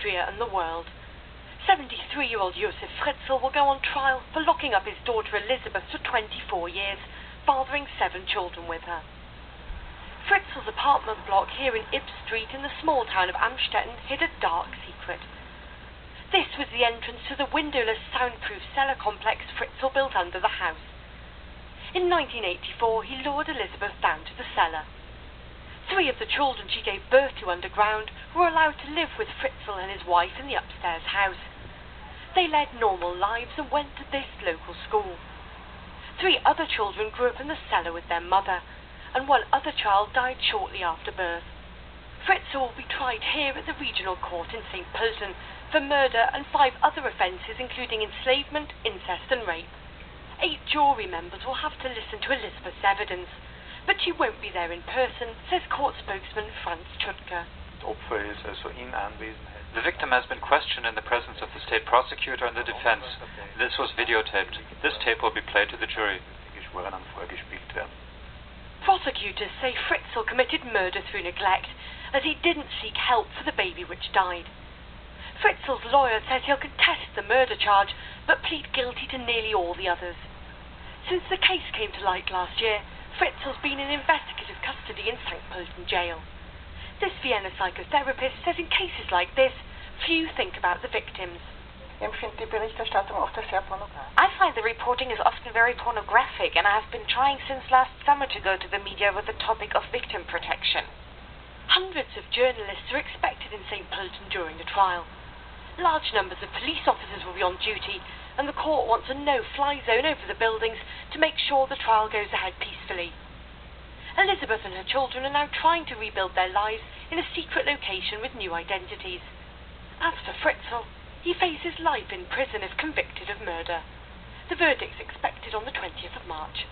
Austria and the world. 73-year-old Josef Fritzl will go on trial for locking up his daughter Elisabeth for 24 years, fathering 7 children with her. Fritzl's apartment block here in Ib Street in the small town of Amstetten hid a dark secret. This was the entrance to the windowless, soundproof cellar complex Fritzl built under the house. In 1984, he lured Elisabeth down to the cellar. 3 of the children she gave birth to underground were allowed to live with Fritzl and his wife in the upstairs house. They led normal lives and went to this local school. 3 other children grew up in the cellar with their mother, and 1 other child died shortly after birth. Fritzl will be tried here at the regional court in St. Pölten for murder and 5 other offences including enslavement, incest and rape. 8 jury members will have to listen to Elisabeth's evidence, but she won't be there in person, says court spokesman Franz Schutke. The victim has been questioned in the presence of the state prosecutor and the defense. This was videotaped. This tape will be played to the jury. Prosecutors say Fritzl committed murder through neglect, as he didn't seek help for the baby which died. Fritzl's lawyer says he'll contest the murder charge, but plead guilty to nearly all the others. Since the case came to light last year, Fritzl's been in investigative custody in St. Pölten jail. This Vienna psychotherapist says in cases like this, few think about the victims. I find the reporting is often very pornographic, and I have been trying since last summer to go to the media with the topic of victim protection. Hundreds of journalists are expected in St. Pölten during the trial. Large numbers of police officers will be on duty, and the court wants a no-fly zone over the buildings to make sure the trial goes ahead peacefully. Elisabeth and her children are now trying to rebuild their lives in a secret location with new identities. As for Fritzl, he faces life in prison if convicted of murder. The verdict's expected on the 20th of March.